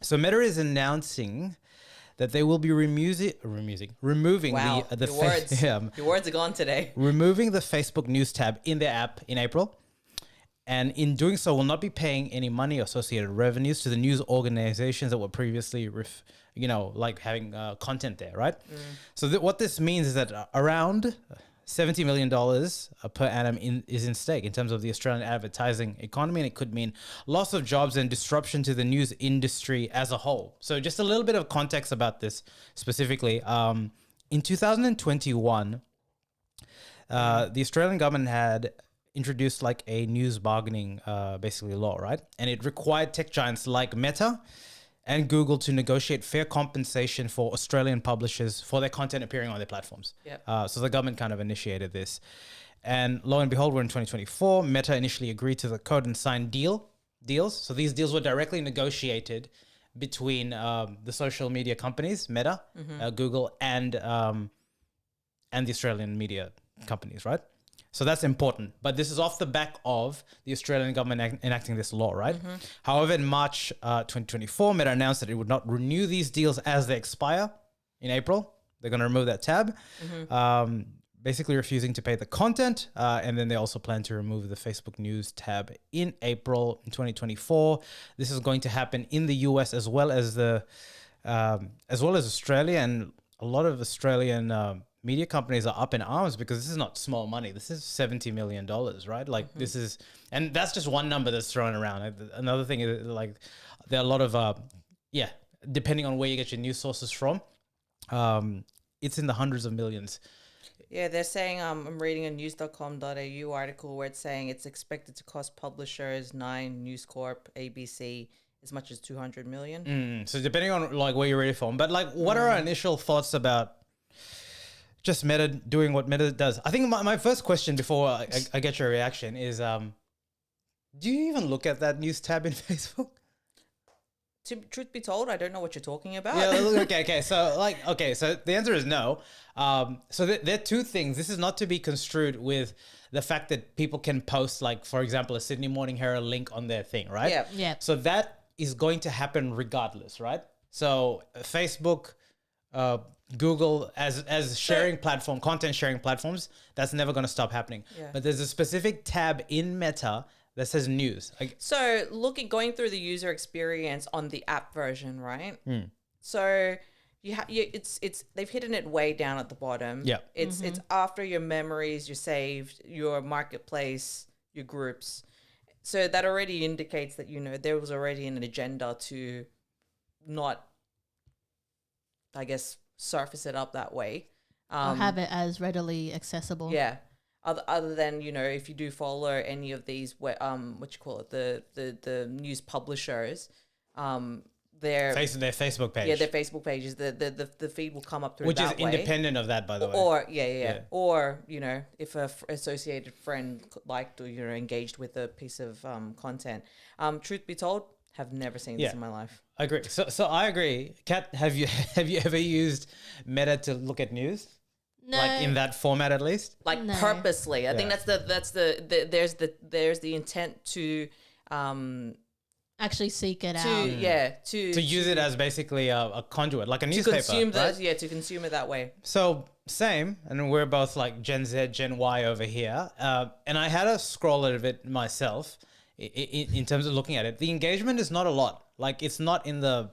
So Meta is announcing that they will be removing Wow, the your words. Your words are gone today. removing the Facebook News tab in their app in April. And in doing so, will not be paying any money or associated revenues to the news organizations that were previously, like having content there, right? So what this means is that around $70 million per annum is in stake in terms of the Australian advertising economy, and it could mean loss of jobs and disruption to the news industry as a whole. So just a little bit of context about this specifically. In 2021, the Australian government had introduced like a news bargaining basically law, right? And it required tech giants like Meta and Google to negotiate fair compensation for Australian publishers for their content appearing on their platforms. Yep. So the government kind of initiated this. And lo and behold, we're in 2024. Meta initially agreed to the code and signed deals. So these deals were directly negotiated between the social media companies, Meta, Google, and the Australian media companies, right? So that's important. But this is off the back of the Australian government enacting this law, right? However, in March 2024, Meta announced that it would not renew these deals as they expire in April. They're going to remove that tab, basically refusing to pay the content. And then they also plan to remove the Facebook News tab in April in 2024. This is going to happen in the US as well as Australia, and a lot of Australian media companies are up in arms because this is not small money. This is $70 million, right? Like this is, and that's just one number that's thrown around. Another thing is like there are a lot of, depending on where you get your news sources from, it's in the hundreds of millions. Yeah, they're saying, I'm reading a news.com.au article where it's saying it's expected to cost publishers, Nine, News Corp, ABC, as much as 200 million. So depending on like where you're reading from, but like what are our initial thoughts about just Meta doing what Meta does? I think my first question before I get your reaction is, do you even look at that news tab in Facebook? Truth be told, I don't know what you're talking about. Yeah, okay. So the answer is no. So there are two things. This is not to be construed with the fact that people can post, like, for example, a Sydney Morning Herald link on their thing, right? Yeah. Yeah. So that is going to happen regardless, right? So Facebook, Google as sharing platform, content sharing platforms, that's never going to stop happening. Yeah. But there's a specific tab in Meta that says news. So going through the user experience on the app version, right? So it's they've hidden it way down at the bottom. Yeah. It's after your memories, your saved, your marketplace, your groups. So that already indicates that, there was already an agenda to not, I guess, surface it up that way. Or have it as readily accessible. Yeah. Other than, if you do follow any of these, the news publishers, their Facebook page. Yeah, their Facebook pages. The feed will come up through which is that way. independent of that, by the way. Or or if a associated friend liked or engaged with a piece of content. Truth be told, have never seen this in my life. I agree. So I agree. Kat, have you ever used Meta to look at news? No. Like in that format, at least. Like No. purposely, I think there's the intent to Actually seek it out. to use it as basically a conduit, like a to newspaper. consume right? to consume it that way. So same, and we're both like Gen Z, Gen Y over here. And I had to scroll a bit myself in terms of looking at it. The engagement is not a lot. Like it's not in the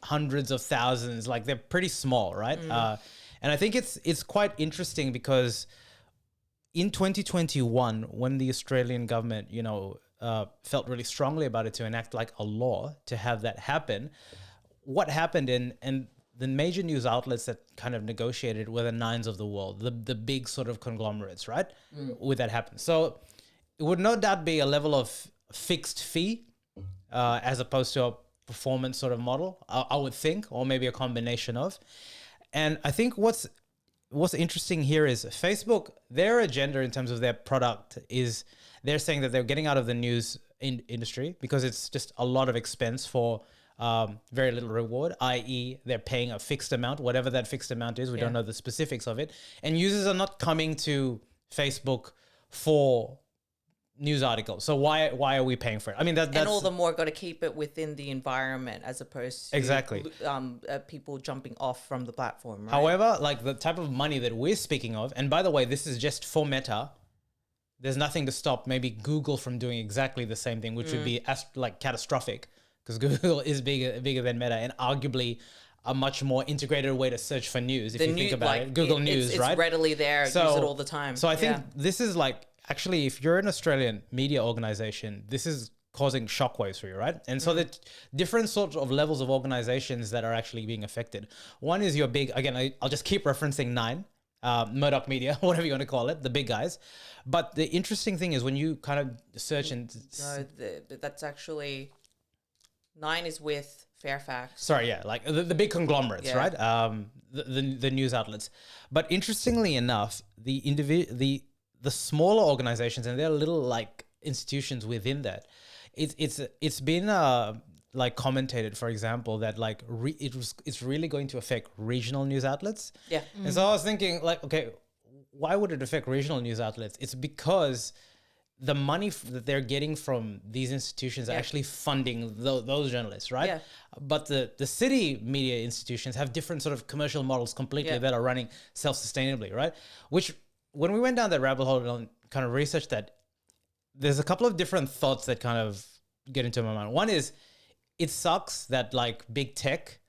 hundreds of thousands. Like they're pretty small, right? And I think it's quite interesting because in 2021, when the Australian government, felt really strongly about it to enact like a law to have that happen, what happened and the major news outlets that kind of negotiated were the Nines of the world, the big sort of conglomerates, right? Would that happen? So it would no doubt be a level of fixed fee as opposed to a performance sort of model, I would think, or maybe a combination of. And I think what's interesting here is Facebook, their agenda in terms of their product is they're saying that they're getting out of the news industry because it's just a lot of expense for very little reward, i.e. they're paying a fixed amount, whatever that fixed amount is. We don't know the specifics of it. And users are not coming to Facebook for news article. So why are we paying for it? I mean, that's and all the more got to keep it within the environment as opposed to Exactly. people jumping off from the platform. Right? However, like the type of money that we're speaking of, and by the way, this is just for Meta. There's nothing to stop maybe Google from doing exactly the same thing, which would be like catastrophic, because Google is bigger than Meta, and arguably a much more integrated way to search for news. If you think about it, Google News, right? It's readily there. Use it all the time. So I think this is like, actually, if you're an Australian media organization, this is causing shockwaves for you, right? And so the different sorts of levels of organizations that are actually being affected. One is your big, again, I'll just keep referencing Nine, Murdoch Media, whatever you want to call it, the big guys. But the interesting thing is when you kind of search and... No, that's actually... Nine is with Fairfax. Sorry, yeah, like the big conglomerates, right? The news outlets. But interestingly enough, the smaller organizations, and they're little like institutions within that, it's been like commentated, for example, that like it's really going to affect regional news outlets. Yeah. And so I was thinking, like, okay, why would it affect regional news outlets? It's because the money that they're getting from these institutions are actually funding those journalists, right? Yeah. But the city media institutions have different sort of commercial models completely that are running self-sustainably, right? Which, when we went down that rabbit hole and kind of researched that, there's a couple of different thoughts that kind of get into my mind. One is, it sucks that like big tech,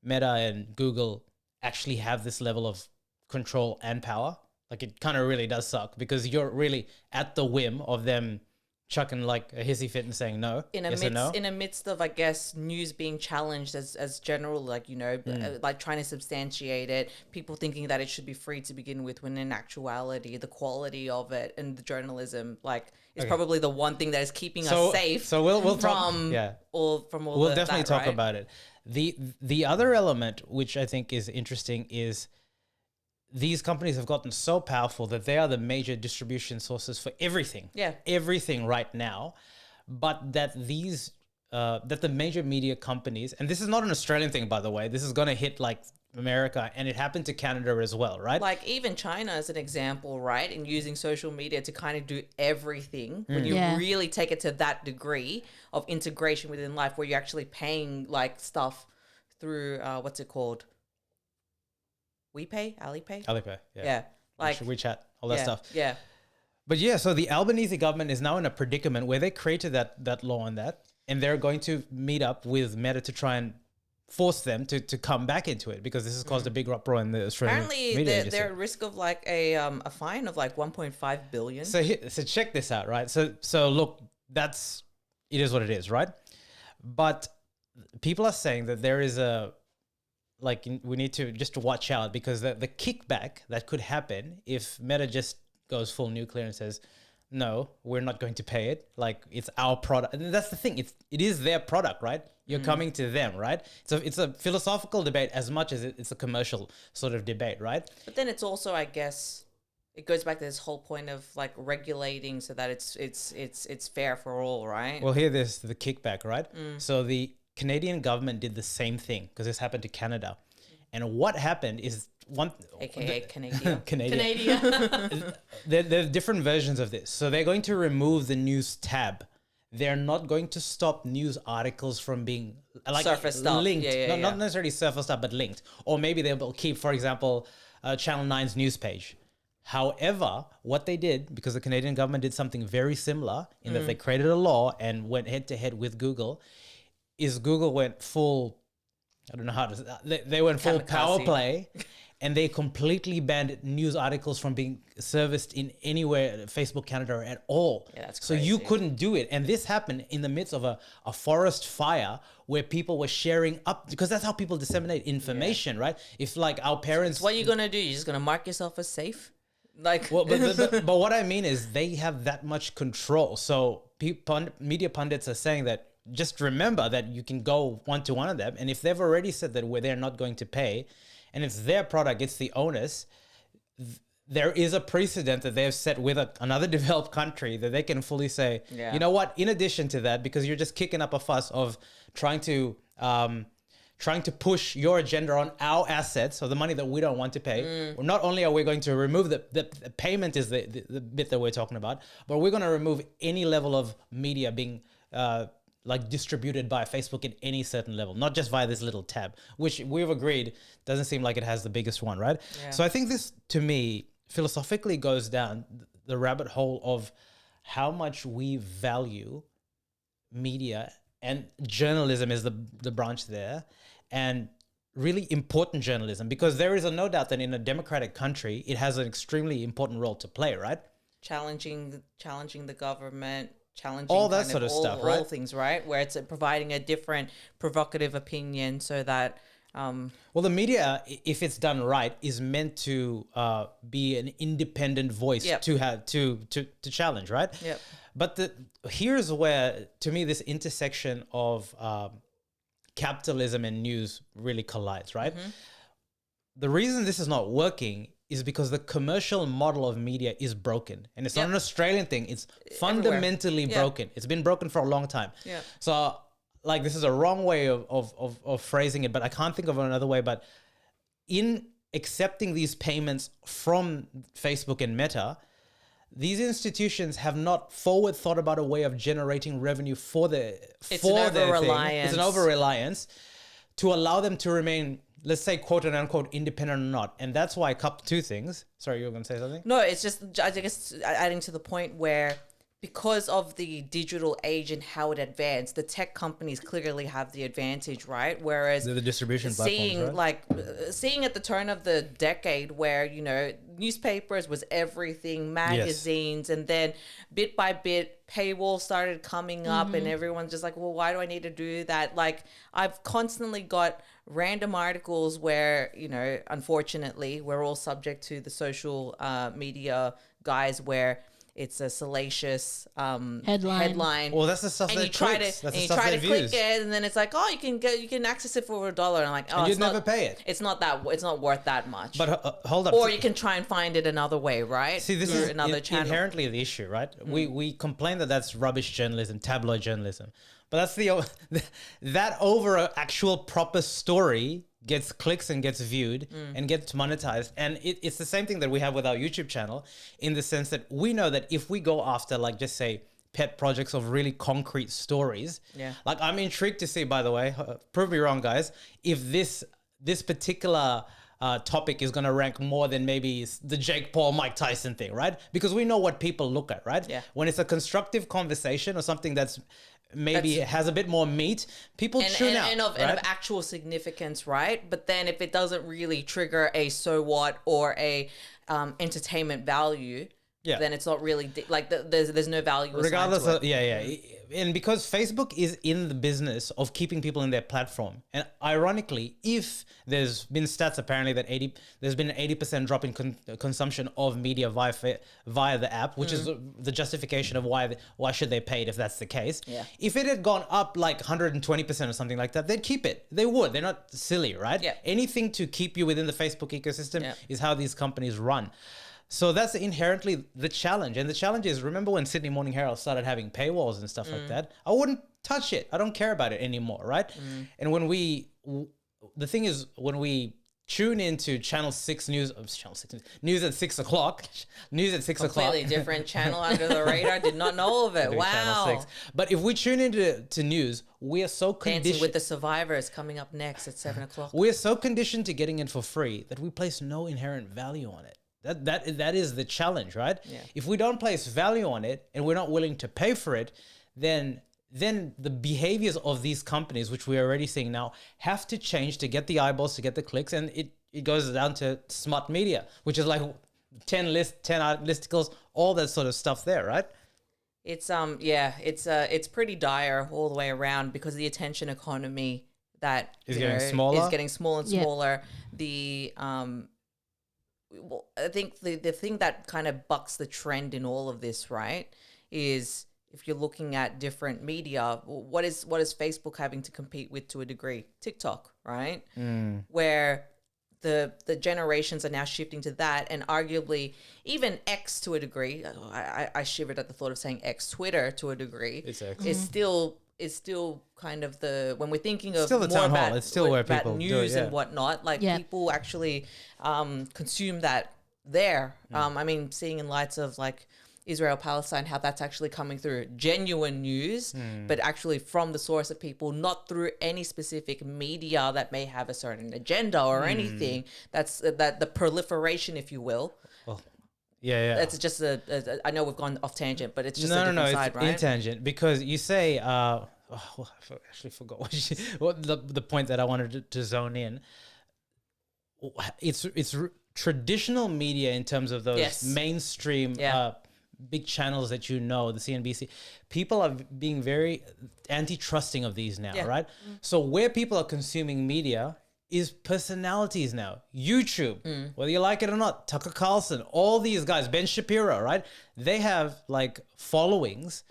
Meta and Google, actually have this level of control and power. Like, it kind of really does suck, because you're really at the whim of them chucking like a hissy fit and saying no, in a midst of, I guess, news being challenged as general, like, you know, like trying to substantiate it, people thinking that it should be free to begin with, when in actuality the quality of it and the journalism is probably the one thing that is keeping us safe. So we'll from talk, all we'll definitely talk right? about it. The other element which I think is interesting is, these companies have gotten so powerful that they are the major distribution sources for everything. Yeah. Everything right now. But that that the major media companies, and this is not an Australian thing, by the way, this is going to hit like America, and it happened to Canada as well, right? Like even China as an example, right? In using social media to kind of do everything, when you really take it to that degree of integration within life, where you're actually paying like stuff through, what's it called? Alipay, yeah, like WeChat, all that stuff. Yeah, but yeah, so the Albanese government is now in a predicament where they created that law on that, and they're going to meet up with Meta to try and force them to come back into it, because this has caused a big uproar in the Australian apparently media they're at risk of like a fine of like 1.5 billion. So check this out, right? So look, it is what it is, right? But people are saying that there is we need to just watch out, because the kickback that could happen if Meta just goes full nuclear and says, no, we're not going to pay it. Like, it's our product. And that's the thing. It is their product, right? You're coming to them, right? So it's a philosophical debate as much as it's a commercial sort of debate, right? But then it's also, I guess, it goes back to this whole point of like regulating so that it's fair for all, right? Well, here there's the kickback, right? So the Canadian government did the same thing, because this happened to Canada. And what happened is AKA Canadian. Canadian. There are different versions of this. So they're going to remove the news tab. They're not going to stop news articles from being like surfaced up. Linked. Yeah. Not necessarily surfaced up, but linked. Or maybe they'll keep, for example, Channel 9's news page. However, what they did, because the Canadian government did something very similar in that they created a law and went head to head with Google, is Google went full, I don't know how to, they went full power play, and they completely banned news articles from being serviced in anywhere, Facebook Canada at all. Yeah, that's so crazy. you couldn't do it. And this happened in the midst of a forest fire where people were sharing up, because that's how people disseminate information, right? If like our parents... What are you going to do? You're just going to mark yourself as safe? Like, well, but what I mean is they have that much control. So media pundits are saying that, just remember that you can go one to one of them. And if they've already said that they're not going to pay, and it's their product, it's the onus, there is a precedent that they've set with another developed country that they can fully say, you know what, in addition to that, because you're just kicking up a fuss of trying to trying to push your agenda on our assets, so the money that we don't want to pay. Well, not only are we going to remove the payment is the bit that we're talking about, but we're going to remove any level of media being like distributed by Facebook at any certain level, not just via this little tab, which we've agreed doesn't seem like it has the biggest one, right? Yeah. So I think this, to me, philosophically goes down the rabbit hole of how much we value media, and journalism is the branch there, and really important journalism, because there is no doubt that in a democratic country, it has an extremely important role to play, right? Challenging the government, challenging All that kind sort of all, stuff, all right? things, right? Where it's providing a different provocative opinion so that Well, the media, if it's done right, is meant to be an independent voice Yep. to have to challenge, right? Yep. But here's where, to me, this intersection of capitalism and news really collides, right? The reason this is not working is because the commercial model of media is broken, and it's not Yep. an Australian thing. It's Everywhere. fundamentally Yeah. broken. It's been broken for a long time. Yeah. So, like, this is a wrong way of phrasing it, but I can't think of another way. But in accepting these payments from Facebook and Meta, these institutions have not forward thought about a way of generating revenue for their It's for an their thing. over-reliance. It's an over reliance to allow them to remain, let's say, quote unquote, independent or not. And that's why two things. Sorry, you were going to say something? No, it's just, I guess, adding to the point where because of the digital age and how it advanced, the tech companies clearly have the advantage, right? Whereas The distribution platforms, right? seeing at the turn of the decade where, you know, newspapers was everything, magazines, and then bit by bit, paywall started coming up and everyone's just like, well, why do I need to do that? Like, I've constantly got random articles where, you know, unfortunately, we're all subject to the social media guys where it's a salacious headline. Well, that's the stuff And that you try clicks. to That's and the you stuff try that to click views. it, and then it's like, oh, you can access it for $1. And I'm like, oh, And it's you'd not, never pay it. It's not worth that much. But hold up. or you can try and find it another way, right? See, this Through is another channel. inherently the issue, right? We complain that that's rubbish journalism, tabloid journalism, but that's that over actual proper story gets clicks and gets viewed and gets monetized, and it's the same thing that we have with our YouTube channel, in the sense that we know that if we go after, like, just say, pet projects of really concrete stories, Yeah. like, I'm intrigued to see, by the way, prove me wrong, guys, if this particular topic is going to rank more than maybe the Jake Paul, Mike Tyson thing, right? Because we know what people look at, right? Yeah. When it's a constructive conversation or something that's maybe has a bit more meat, people tune out, and of right? actual significance, right? But then if it doesn't really trigger a so what or a entertainment value, Yeah. then it's not really there's no value assigned Regardless to it. of, yeah. And because Facebook is in the business of keeping people in their platform, and ironically, if there's been stats apparently that there's been an 80% drop in consumption of media via the app, which is the justification of why should they pay it if that's the case. Yeah. If it had gone up like 120% or something like that, they'd keep it. They would. They're not silly, right? Yeah. Anything to keep you within the Facebook ecosystem Yeah. is how these companies run. So that's inherently the challenge. And the challenge is, remember when Sydney Morning Herald started having paywalls and stuff like that? I wouldn't touch it. I don't care about it anymore, right? And when the thing is, when we tune into Channel 6 News, news at 6 o'clock, news at 6 o'clock. Completely different channel under the radar. Did not know of it. Doing Channel Wow. 6. But if we tune into news, we are so Dancing conditioned. with the Survivors coming up next at 7:00. We are so conditioned to getting it for free that we place no inherent value on it. That is the challenge, right? Yeah. If we don't place value on it and we're not willing to pay for it, then the behaviors of these companies, which we're already seeing now, have to change to get the eyeballs, to get the clicks, and it goes down to smart media, which is like 10 listicles, all that sort of stuff there, right? It's it's pretty dire all the way around because the attention economy that Is getting smaller? is getting smaller and Yeah. smaller. The well, I think the thing that kind of bucks the trend in all of this, right, is if you're looking at different media, what is Facebook having to compete with to a degree? TikTok, right? Where the generations are now shifting to that, and arguably even X to a degree. I shivered at the thought of saying X, Twitter to a degree. It's X. Is still is still kind of the when we're thinking of Still the more town hall. about, It's still where about people do news it, yeah. and whatnot. Like Yeah. people actually consume that there. Hmm. I mean, seeing in lights of like Israel Palestine, how that's actually coming through genuine news, Hmm. but actually from the source of people, not through any specific media that may have a certain agenda or Hmm. anything. That's that the proliferation, if you will. Yeah. That's just I know we've gone off tangent, but it's just a No, different it's side, right? in tangent because you say, actually forgot what the point that I wanted to zone in. It's traditional media in terms of those Yes. mainstream Yeah. big channels that you know, the CNBC. People are being very anti-trusting of these now, Yeah. right? So where people are consuming media is personalities now. YouTube, whether you like it or not, Tucker Carlson, all these guys, Ben Shapiro, right? They have like followings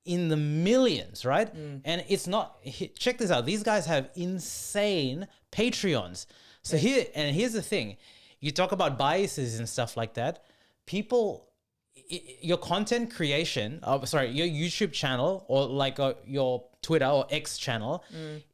in the millions, right? And it's not, check this out. These guys have insane Patreons. So here's the thing. You talk about biases and stuff like that. People, your content creation, your YouTube channel or like your Twitter or X channel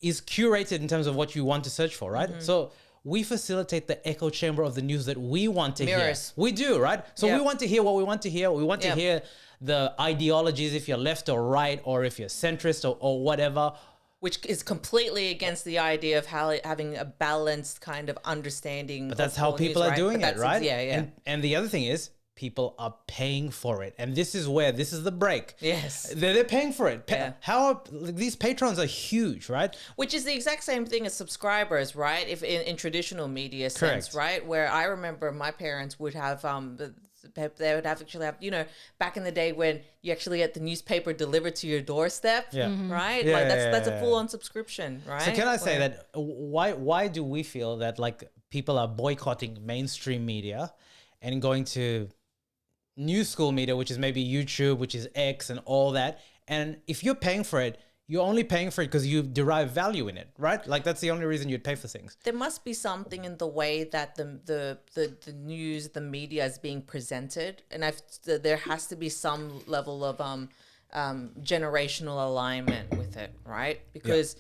is curated in terms of what you want to search for, right? So we facilitate the echo chamber of the news that we want to Mirrors. hear. We do, right? So Yep. we want to hear what we want to hear. We want to Yep. hear the ideologies, if you're left or right, or if you're centrist or whatever. Which is completely against the idea of how having a balanced kind of understanding. But that's how people are doing it, right? Yeah, yeah. And the other thing is, people are paying for it, and this is the break. Yes. They're paying for it. Yeah. How are, these patrons are huge, right? Which is the exact same thing as subscribers, right? If in traditional media sense, Correct. right? Where I remember my parents would have they would actually have, you know, back in the day when you actually get the newspaper delivered to your doorstep, Yeah. Mhm. right? Yeah, like yeah, that's yeah, a full on subscription, right? So can I say Where- that why do we feel that like people are boycotting mainstream media and going to new school media, which is maybe YouTube, which is X and all that? And if you're paying for it, you're only paying for it because you derive value in it, right? Like that's the only reason you'd pay for things. there must be something in the way that the news, the media is being presented, and there has to be some level of generational alignment with it, right? Because,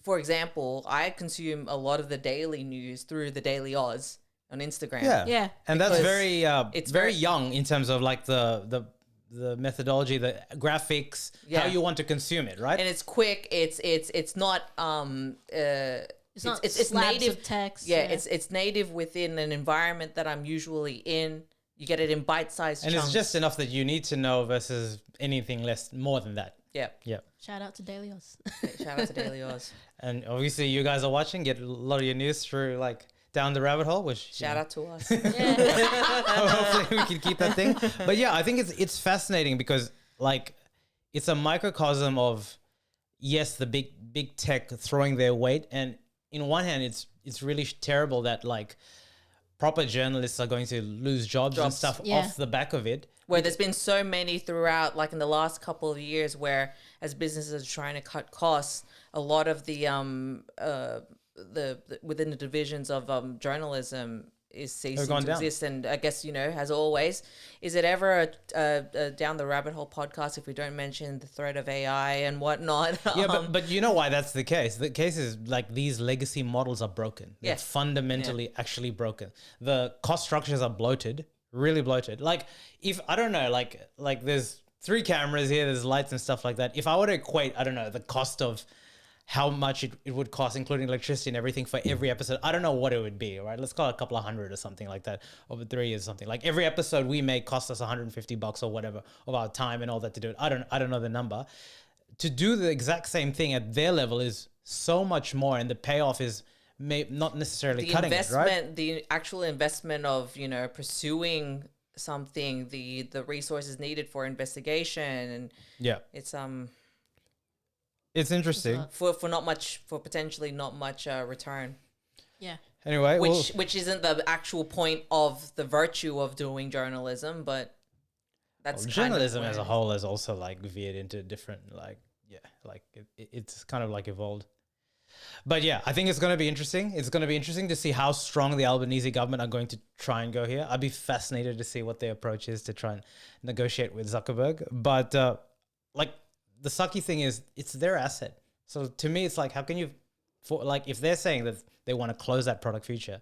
for example, I consume a lot of the daily news through the Daily Oz on Instagram. Yeah. And that's Because very it's very very- young in terms of like the methodology, the graphics, how Yeah. you want to consume it, right? And it's quick. It's not It's not it's slabs native of text. Yeah, it's native within an environment that I'm usually in. You get it in bite-sized And chunks. it's just enough that you need to know versus anything more than that. yeah. Yeah. Shout out to Delios. Shout out to Daily Oz. And obviously you guys are watching, get a lot of your news through like down the rabbit hole, which Shout out to us. hopefully we can keep that thing. But yeah, I think it's fascinating because like it's a microcosm of yes, the big tech throwing their weight, and in one hand it's really terrible that like proper journalists are going to lose jobs and Jobs. stuff Yeah. off the back of it. Where there's been so many throughout, like in the last couple of years, where as businesses are trying to cut costs, a lot of the within the divisions of journalism is ceasing gone to down. exist. And I guess, you know, as always, is it ever a down the rabbit hole podcast if we don't mention the threat of AI and whatnot? Yeah, but you know why that's the case? The case is like these legacy models are broken. They're Yeah. fundamentally actually broken. The cost structures are bloated, really bloated. Like if I don't know, like there's 3 cameras here, there's lights and stuff like that. If I were to equate, I don't know, the cost of how much it would cost, including electricity and everything for every episode, I don't know what it would be, right? Let's call it a couple of hundred or something like that over 3 years or something. Like every episode we make costs us $150 or whatever of our time and all that to do it. I don't know the number. To do the exact same thing at their level is so much more, and the payoff is not necessarily the cutting investment, it, right? the actual investment of, you know, pursuing something, the resources needed for investigation, and Yeah, it's it's interesting. for potentially not much return, Yeah. Anyway, which isn't the actual point of the virtue of doing journalism, but that's kind of journalism where as it a is. whole has also like veered into different it's kind of like evolved. But yeah, I think it's going to be interesting. It's going to be interesting to see how strong the Albanese government are going to try and go here. I'd be fascinated to see what their approach is to try and negotiate with Zuckerberg. But like the sucky thing is it's their asset. So to me, it's like, how can you, for like, if they're saying that they want to close that product feature,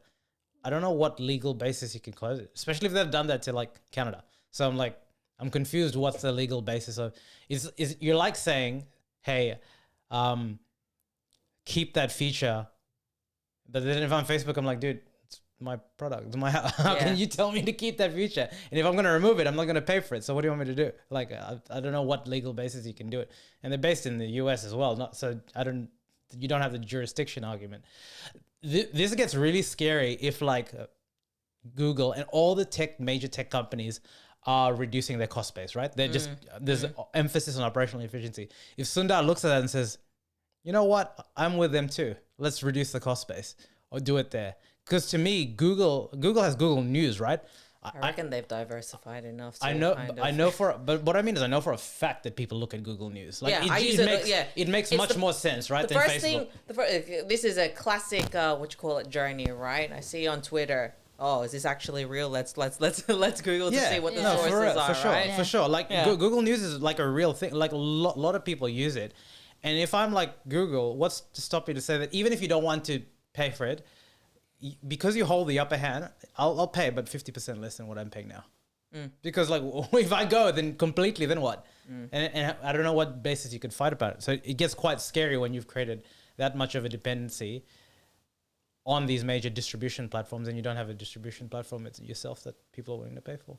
I don't know what legal basis you can close it, especially if they've done that to like Canada. So I'm like, I'm confused. What's the legal basis of? Is you're like saying, hey, keep that feature, but then if I'm Facebook, I'm like, dude, it's my product. How can you tell me to keep that feature? And if I'm gonna remove it, I'm not gonna pay for it. So what do you want me to do? Like, I don't know what legal basis you can do it. And they're based in the US as well. Not so you don't have the jurisdiction argument. This gets really scary if like Google and all the major tech companies are reducing their cost base, right? They're just, there's emphasis on operational efficiency. If Sundar looks at that and says, you know what, I'm with them too. Let's reduce the cost base or do it there. Because to me, Google has Google News, right? I reckon they've diversified enough. To I know but what I mean is I know for a fact that people look at Google News. Like I use it. It makes much more sense, right? The Than first Facebook. thing, this is a classic, journey, right? I see on Twitter. Oh, is this actually real? Let's Google to see what the sources are, for sure, right? for sure. Like Google News is like a real thing. Like a lot of people use it, and if I'm like Google, what's to stop you to say that even if you don't want to pay for it, because you hold the upper hand, I'll pay, but 50% less than what I'm paying now. Because like if I go, then completely, then what? And I don't know what basis you could fight about it. So it gets quite scary when you've created that much of a dependency on these major distribution platforms and you don't have a distribution platform. It's yourself that people are willing to pay for.